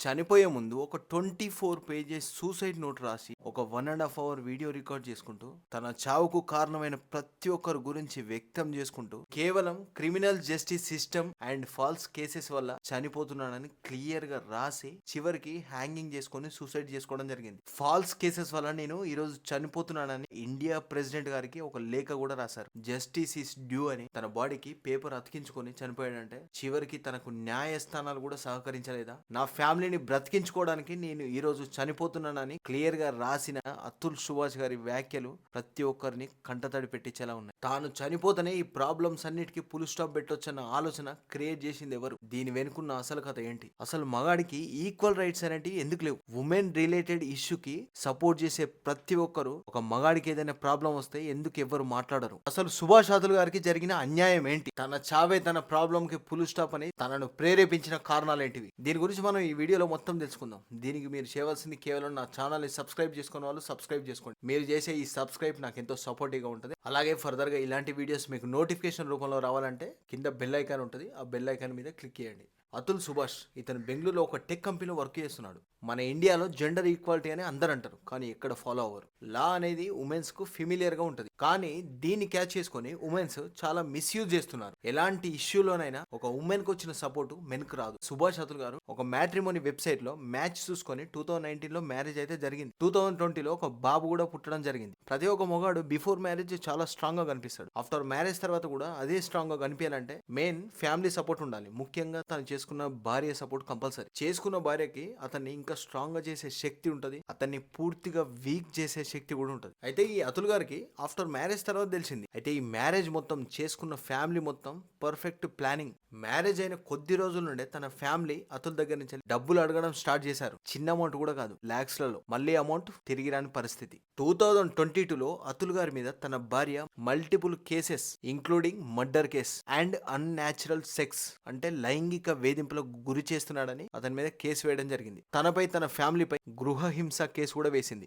చనిపోయే ముందు ఒక 24 పేజెస్ సూసైడ్ నోట్ రాసి ఒక 1.5 అవర్ వీడియో రికార్డ్ చేసుకుంటూ తన చావుకు కారణమైన ప్రతి ఒక్కరి గురించి వ్యక్తం చేసుకుంటూ కేవలం criminal justice system and false cases వల్ల చనిపోతున్నానని క్లియర్ గా రాసి చివరికి హ్యాంగింగ్ చేసుకొని సూసైడ్ చేసుకోవడం జరిగింది. ఫాల్స్ కేసెస్ వల్ల నేను ఈరోజు చనిపోతున్నానని ఇండియా ప్రెసిడెంట్ గారికి ఒక లేఖ కూడా రాశారు. జస్టిస్ ఇస్ డ్యూ అని తన బాడీకి పేపర్ అతికించుకొని చనిపోయాడంటే చివరికి తనకు న్యాయస్థానాలు కూడా సహకరించలేదా? నా ఫ్యామిలీని బ్రతికించుకోవడానికి నేను ఈ రోజు చనిపోతున్నానని క్లియర్ గా రాసిన అతుల్ సుభాష్ గారి వ్యాఖ్యలు ప్రతి ఒక్కరిని కంటతడి పెట్టించేలా ఉన్నాయి. తాను చనిపోతేనే ఈ ప్రాబ్లమ్స్ అన్నిటికీ ఫుల్ స్టాప్ పెట్టొచ్చన్న ఆలోచన క్రియేట్ చేసింది ఎవరు? దీని వెనుకున్న అసలు కథ ఏంటి? అసలు మగాడికి ఈక్వల్ రైట్స్ అనేటివి ఎందుకు లేవు? ఉమెన్ రిలేటెడ్ ఇష్యూకి సపోర్ట్ చేసే ప్రతి ఒక్కరు ఒక మగాడికి ఏదైనా ప్రాబ్లం వస్తే ఎందుకు ఎవరు మాట్లాడరు? అసలు సుభాష్ అతుల్ గారికి జరిగిన అన్యాయం ఏంటి? తన చావే తన ప్రాబ్లం కి ఫుల్ స్టాప్ అని తనను ప్రేరేపించిన కారణాలు ఏంటివి? దీని గురించి మనం ఈ వీడియోలో మొత్తం తెలుసుకుందాం. దీనికి మీరు చేయవలసింది కేవలం నా ఛానల్ని సబ్స్క్రైబ్ చేసుకునే వాళ్ళు సబ్స్క్రైబ్ చేసుకోండి. మీరు చేసే ఈ సబ్స్క్రైబ్ నాకు ఎంతో సపోర్టివ్గా ఉంటుంది. అలాగే ఫర్దర్గా ఇలాంటి వీడియోస్ మీకు నోటిఫికేషన్ రూపంలో రావాలంటే కింద బెల్ ఐకాన్ ఉంటుంది. ఆ బెల్ ఐకాన్ మీద క్లిక్ చేయండి. అతుల్ సుభాష్ ఇతను బెంగళూరులో ఒక టెక్ కంపెనీలో వర్క్ చేస్తున్నాడు. మన ఇండియాలో జెండర్ ఈక్వాలిటీ అని అందరు అంటారు, కానీ ఎక్కడ ఫాలో అవ్వరు. లా అనేది ఉమెన్స్ కు ఫిమిలియర్ గా ఉంటుంది, కానీ దీన్ని క్యాచ్ చేసుకొని ఉమెన్స్ చాలా మిస్యూజ్ చేస్తున్నారు. ఎలాంటి ఇష్యూలోనైనా ఒక ఉమెన్ కు వచ్చిన సపోర్ట్ మెన్ కు రాదు. సుభాష్ అతుల్ గారు ఒక మ్యాట్రిమోనీ వెబ్సైట్ లో మ్యాచ్ చూసుకొని 2019 లో మ్యారేజ్ అయితే జరిగింది. 2020లో ఒక బాబు కూడా పుట్టడం జరిగింది. ప్రతి ఒక్క మొగాడు బిఫోర్ మ్యారేజ్ చాలా స్ట్రాంగ్ గా కనిపిస్తాడు. ఆఫ్టర్ మ్యారేజ్ తర్వాత కూడా అదే స్ట్రాంగ్ గా కనిపించాలంటే మెయిన్ ఫ్యామిలీ సపోర్ట్ ఉండాలి. ముఖ్యంగా తను చేసుకున్న భార్య సపోర్ట్ కంపల్సరీ. చేసుకున్న భార్యకి అతన్ని ఇంకా స్ట్రాంగ్ గా చేసే శక్తి ఉంటది, అతన్ని పూర్తిగా వీక్ చేసే శక్తి కూడా ఉంటది. అయితే ఈ అతుల్ గారికి ఆఫ్టర్ మ్యారేజ్ తర్వాత తెలిసింది. అయితే ఈ మ్యారేజ్ మొత్తం చేసుకున్న ఫ్యామిలీ మొత్తం పర్ఫెక్ట్ ప్లానింగ్. మ్యారేజ్ అయిన కొద్ది రోజుల నుండే తన ఫ్యామిలీ అతుల్ దగ్గర నుంచి డబ్బులు అడగడం స్టార్ట్ చేశారు. చిన్న అమౌంట్ కూడా కాదు, లాక్స్ లలో. మళ్ళీ అమౌంట్ తిరిగి రాని పరిస్థితి. 2022లో అతుల్ గారి మీద తన భార్య multiple cases including murder case and unnatural sex అంటే లైంగిక వేధింపులకు గురి చేస్తున్నాడని అతని మీద కేసు వేయడం జరిగింది. తనపై తన ఫ్యామిలీపై గృహ హింస కేసు కూడా వేసింది.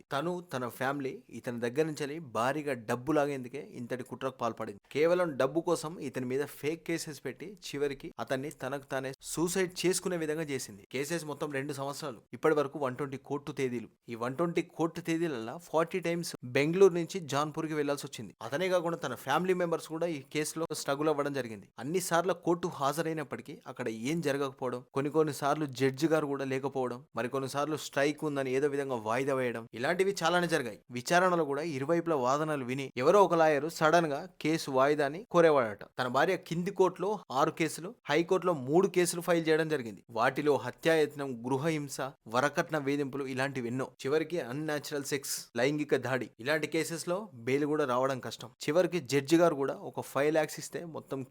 తన ఫ్యామిలీ ఇతని దగ్గర నుంచి భారీగా డబ్బు లాగేందుకే ఇంతటి కుట్రకు పాల్పడింది. కేవలం డబ్బు కోసం ఇతని మీద ఫేక్ కేసెస్ పెట్టి చివరికి అతన్ని తనకు తానే సూసైడ్ చేసుకునే విధంగా చేసింది. కేసెస్ మొత్తం 2 సంవత్సరాలు. ఇప్పటి వరకు 120 కోర్టు తేదీలు. ఈ 120 కోర్టు తేదీలలో 40 టైమ్స్ బెంగళూరు నుంచి జాన్పూర్ కి వెళ్లాల్సి వచ్చింది. అతనే కాకుండా తన ఫ్యామిలీ మెంబర్స్ కూడా ఈ కేసులో స్ట్రగుల్ అవ్వడం జరిగింది. అన్ని సార్లు కోర్టు హాజరైనప్పటికీ అక్కడ ఏం జరగకపోవడం, కొన్ని సార్లు జడ్జి గారు కూడా లేకపోవడం, మరికొన్ని సార్లు స్ట్రైక్ ఉందని ఏదో విధంగా వాయిదా వేయడం, ఇలాంటివి చాలానే జరిగాయి. విచారణలో కూడా ఇరువైపుల వాదనలు విని ఎవరో ఒక లాయర్ సడన్ గా కేసు వాయిదాని కోరేవాడట. తన భార్య కింది కోర్టులో 6 కేసులు, హైకోర్టులో 3 కేసులు ఫైల్ చేయడం జరిగింది. వాటిలో హత్యాయత్నం, గృహ హింస, వరకట్న వేధింపులు ఇలాంటివి ఎన్నో. చివరికి అన్యాచురల్ సెక్స్, లైంగిక దాడి ఇలాంటి కేసెస్ లో బెయిల్ కూడా రావడం కష్టం. చివరికి జడ్జి గారు కూడా ఒక 5 lakhs ఇస్తే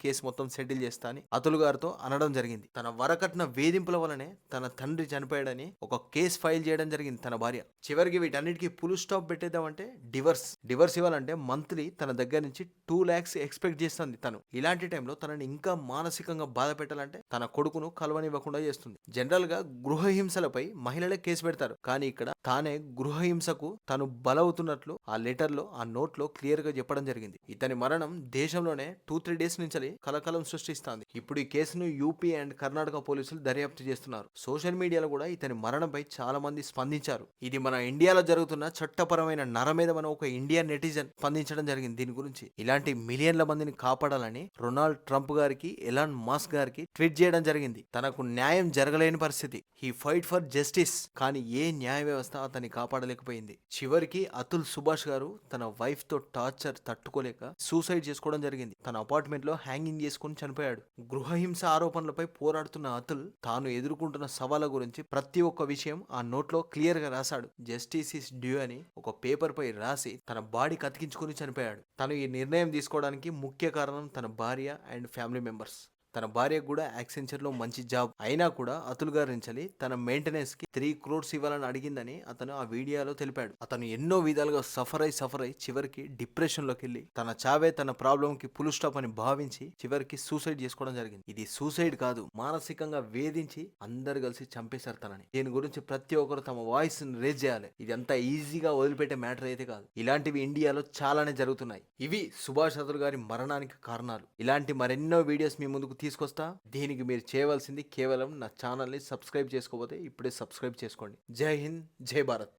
కేసు మొత్తం సెటిల్ చేస్తా అని అతుల్ గారితో అనడం జరిగింది. తన వరకట్న వేధింపుల వలనే తన తండ్రి చనిపోయాడని ఒక కేసు ఫైల్ చేయడం జరిగింది తన భార్య. చివరికి వీటన్నిటికీ ఫుల్ స్టాప్ పెట్టేద్దామంటే డివర్స్ ఇవ్వాలంటే మంత్లీ తన దగ్గర నుంచి 2 lakhs ఎక్స్పెక్ట్ చేస్తుంది తను. ఇలాంటి టైంలో తనని ఇంకా మానసికంగా బాధ పెట్టాలంటే తన కొడుకును కలవనివ్వకుండా చేస్తుంది. జనరల్ గా గృహ హింసలపై మహిళలే కేసు పెడతారు, కానీ ఇక్కడ తానే గృహ హింసకు తను బలవుతున్నట్లు ఆ లెటర్ లో, ఆ నోట్ లో క్లియర్ గా చెప్పడం జరిగింది. ఇతని మరణం దేశంలోనే 2-3 days నుంచి కలకలం సృష్టిస్తోంది. ఇప్పుడు ఈ కేసును యూపీ అండ్ కర్ణాటక పోలీసులు దర్యాప్తు చేస్తున్నారు. సోషల్ మీడియాలో కూడా ఇతని మరణంపై చాలా మంది స్పందించారు. ఇది మన ఇండియాలో జరుగుతున్న చట్టపరమైన నరమేధమని ఒక ఇండియన్ నెటిజన్ స్పందించడం జరిగింది. దీని గురించి ఇలాంటి మిలియన్ల మందిని కాపాడాలని రొనాల్డ్ ట్రంప్ గారికి, ఎలాన్ మాస్క్ గారికి ట్వీట్ చేయడం జరిగింది. తనకు న్యాయం జరగలేని పరిస్థితి. హీ ఫైట్ ఫర్ జస్టిస్, కానీ ఏ న్యాయ వ్యవస్థ అతన్ని కాపాడలేకపోయింది. చివరికి అతుల్ సుభాష్ గారు తన వైఫ్ తో టార్చర్ తట్టుకోలేక సూసైడ్ చేసుకోవడం జరిగింది. తన అపార్ట్మెంట్ లో హ్యాంగింగ్ చేసుకుని చనిపోయాడు. గృహహింస ఆరోపణలపై పోరాడుతున్న అతుల్ తాను ఎదుర్కొంటున్న సవాళ్ళ గురించి ప్రతి ఒక్క విషయం ఆ నోట్ లో క్లియర్ గా రాశాడు. జస్టిస్ ఇస్ డ్యూ అని ఒక పేపర్ పై రాసి తన బాడీ కతికించుకుని చనిపోయాడు. తను ఈ నిర్ణయం తీసుకోవడానికి ముఖ్య కారణం తన భార్య అండ్ ఫ్యామిలీ మెంబర్స్. తన భార్యకు కూడా యాక్సెంచర్ లో మంచి జాబ్ అయినా కూడా అతుల్ గారి నుంచి తన మెయింటెనెన్స్ కి 3 crores ఇవ్వాలని అడిగిందని అతను ఆ వీడియోలో తెలిపాడు. అతను ఎన్నో విధాలుగా సఫర్ అయి చివరికి డిప్రెషన్ లోకి వెళ్ళి తన చావే తన ప్రాబ్లం కి ఫుల్ స్టాప్ అని భావించి చివరికి సూసైడ్ చేసుకోవడం జరిగింది. ఇది సూసైడ్ కాదు, మానసికంగా వేధించి అందరు కలిసి చంపేశారు తనని. దీని గురించి ప్రతి ఒక్కరు తమ వాయిస్ రేజ్ చేయాలి. ఇది అంత ఈజీగా వదిలిపెట్టే మ్యాటర్ అయితే కాదు. ఇలాంటివి ఇండియాలో చాలానే జరుగుతున్నాయి. ఇవి సుభాష్ అతుల్ గారి మరణానికి కారణాలు. ఇలాంటి మరెన్నో వీడియోస్ మీ ముందుకు తీసుకొస్తా. దీనికి మీరు చేయవలసింది కేవలం నా ఛానల్ని సబ్స్క్రైబ్ చేసుకోకపోతే ఇప్పుడే సబ్స్క్రైబ్ చేసుకోండి. జై హింద్, జై భారత్.